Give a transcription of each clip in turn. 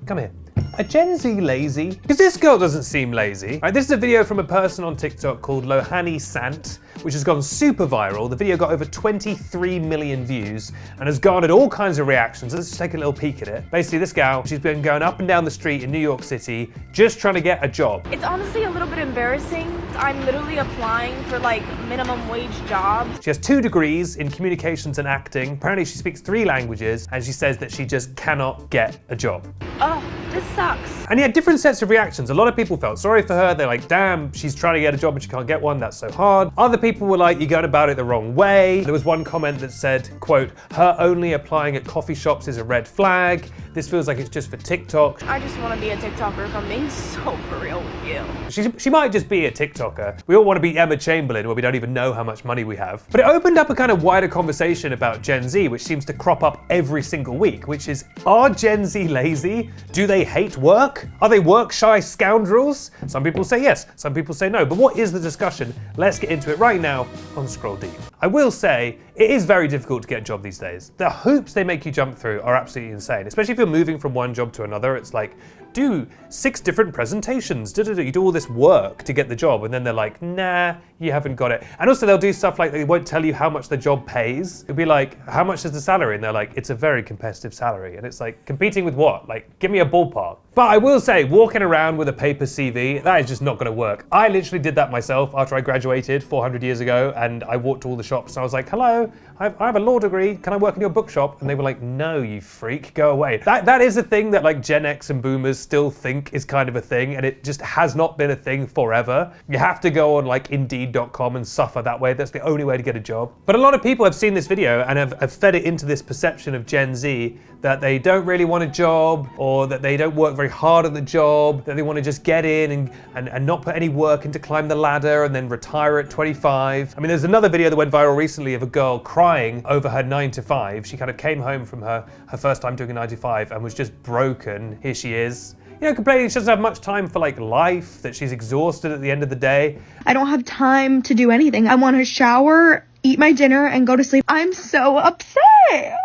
come here. Are Gen Z lazy? Because this girl doesn't seem lazy. Right, this is a video from a person on TikTok called Lohani Sant, which has gone super viral. The video got over 23 million views and has garnered all kinds of reactions. Let's just take a little peek at it. Basically, this gal, she's been going up and down the street in New York City just trying to get a job. It's honestly a little bit embarrassing. I'm literally applying for like minimum wage jobs. She has 2 degrees in communications and acting. Apparently she speaks 3 languages and she says that she just cannot get a job. Oh, this sucks. And he had different sets of reactions. A lot of people felt sorry for her. They're like, damn, she's trying to get a job and she can't get one. That's so hard. Other people were like, you're going about it the wrong way. There was one comment that said, quote, her only applying at coffee shops is a red flag. This feels like it's just for TikTok. I just want to be a TikToker if I'm being so for real with you. She might just be a TikToker. We all want to be Emma Chamberlain where we don't even know how much money we have. But it opened up a kind of wider conversation about Gen Z, which seems to crop up every single week, which is, are Gen Z lazy? Do they hate work? Are they work-shy scoundrels? Some people say yes, some people say no. But what is the discussion? Let's get into it right now on Scroll Deep. I will say, it is very difficult to get a job these days. The hoops they make you jump through are absolutely insane, especially if you're moving from one job to another. It's like, do 6 different presentations, you do all this work to get the job, and then they're like, nah, you haven't got it. And also they'll do stuff like they won't tell you how much the job pays. It'll be like, how much is the salary? And they're like, it's a very competitive salary. And it's like, competing with what? Like, give me a ballpark. But I will say, walking around with a paper CV, that is just not gonna work. I literally did that myself after I graduated 400 years ago, and I walked to all the shops and I was like, hello, I have a law degree, can I work in your bookshop? And they were like, no, you freak, go away. That is a thing that like Gen X and boomers still think is kind of a thing, and it just has not been a thing forever. You have to go on like Indeed.com and suffer that way. That's the only way to get a job. But a lot of people have seen this video and have fed it into this perception of Gen Z that they don't really want a job, or that they don't work very hard at the job, that they want to just get in and not put any work in to climb the ladder and then retire at 25. I mean, there's another video that went viral recently of a girl crying over her 9 to 5. She kind of came home from her first time doing a 9 to 5 and was just broken. Here she is, you know, complaining she doesn't have much time for like life, that she's exhausted at the end of the day. I don't have time to do anything. I want to shower, eat my dinner, and go to sleep. I'm so upset.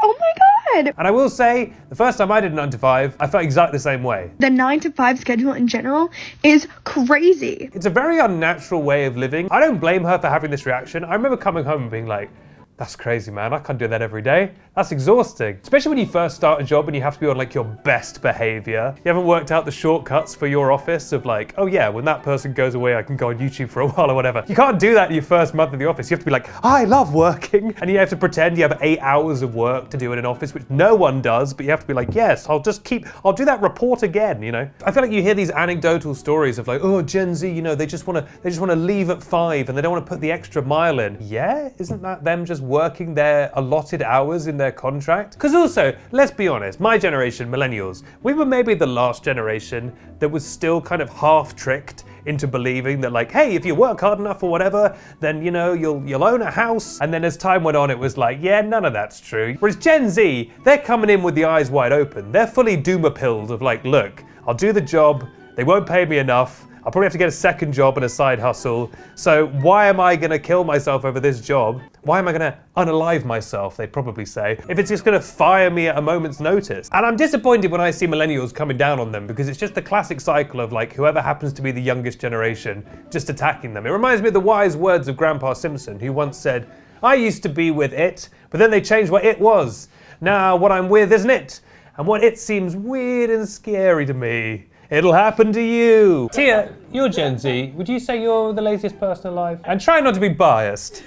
Oh my God. And I will say, the first time I did 9 to 5, I felt exactly the same way. The 9 to 5 schedule in general is crazy. It's a very unnatural way of living. I don't blame her for having this reaction. I remember coming home and being like, that's crazy, man. I can't do that every day. That's exhausting. Especially when you first start a job and you have to be on like your best behavior. You haven't worked out the shortcuts for your office of like, oh yeah, when that person goes away, I can go on YouTube for a while or whatever. You can't do that in your first month in the office. You have to be like, I love working. And you have to pretend you have 8 hours of work to do in an office, which no one does, but you have to be like, yes, I'll do that report again, you know? I feel like you hear these anecdotal stories of like, oh, Gen Z, you know, they just want to leave at 5 and they don't want to put the extra mile in. Yeah, isn't that them just working their allotted hours in their contract? Because also, let's be honest, my generation, millennials, we were maybe the last generation that was still kind of half tricked into believing that like, hey, if you work hard enough or whatever, then you know, you'll own a house. And then as time went on, it was like, yeah, none of that's true. Whereas Gen Z, they're coming in with the eyes wide open. They're fully doomer-pilled of like, look, I'll do the job, they won't pay me enough, I'll probably have to get a second job and a side hustle. So why am I gonna kill myself over this job? Why am I gonna unalive myself, they'd probably say, if it's just gonna fire me at a moment's notice? And I'm disappointed when I see millennials coming down on them, because it's just the classic cycle of like whoever happens to be the youngest generation just attacking them. It reminds me of the wise words of Grandpa Simpson, who once said, I used to be with it, but then they changed what it was. Now what I'm with isn't it, and what it seems weird and scary to me. It'll happen to you. Tia, you're Gen Z. Would you say you're the laziest person alive? And try not to be biased.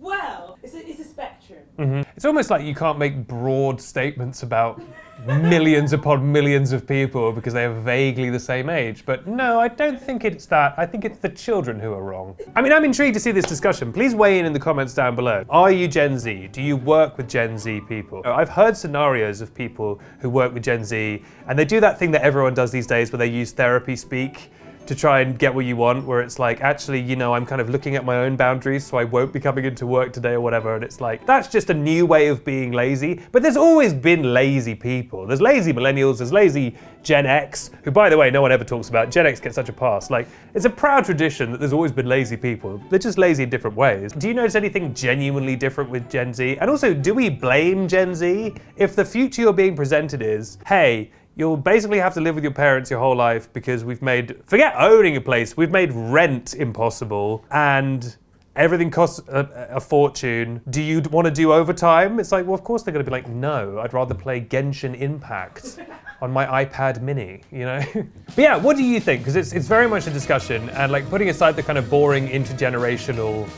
Well, it's a spectrum. Mm-hmm. It's almost like you can't make broad statements about millions upon millions of people because they are vaguely the same age. But no, I don't think it's that. I think it's the children who are wrong. I mean, I'm intrigued to see this discussion. Please weigh in the comments down below. Are you Gen Z? Do you work with Gen Z people? I've heard scenarios of people who work with Gen Z, and they do that thing that everyone does these days where they use therapy speak to try and get what you want, where it's like, actually, you know, I'm kind of looking at my own boundaries, so I won't be coming into work today or whatever. And it's like, that's just a new way of being lazy. But there's always been lazy people. There's lazy millennials, there's lazy Gen X, who, by the way, no one ever talks about. Gen X gets such a pass. Like, it's a proud tradition that there's always been lazy people. They're just lazy in different ways. Do you notice anything genuinely different with Gen Z? And also, do we blame Gen Z? If the future you're being presented is, hey, You'll basically have to live with your parents your whole life because we've made, forget owning a place, we've made rent impossible and everything costs a fortune. Do you want to do overtime? It's like, well, of course they're going to be like, no, I'd rather play Genshin Impact on my iPad mini, you know? But yeah, what do you think? Because it's very much a discussion, and like putting aside the kind of boring intergenerational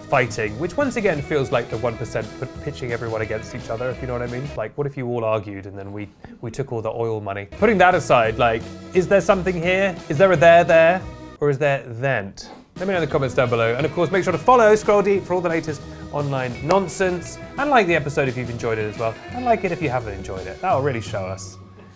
fighting, which once again feels like the 1% pitching everyone against each other, if you know what I mean. Like, what if you all argued and then we took all the oil money? Putting that aside, like, is there something here? Is there a there, or is there thent? Let me know in the comments down below. And of course, make sure to follow Scroll Deep for all the latest online nonsense. And like the episode if you've enjoyed it as well. And like it if you haven't enjoyed it. That'll really show us.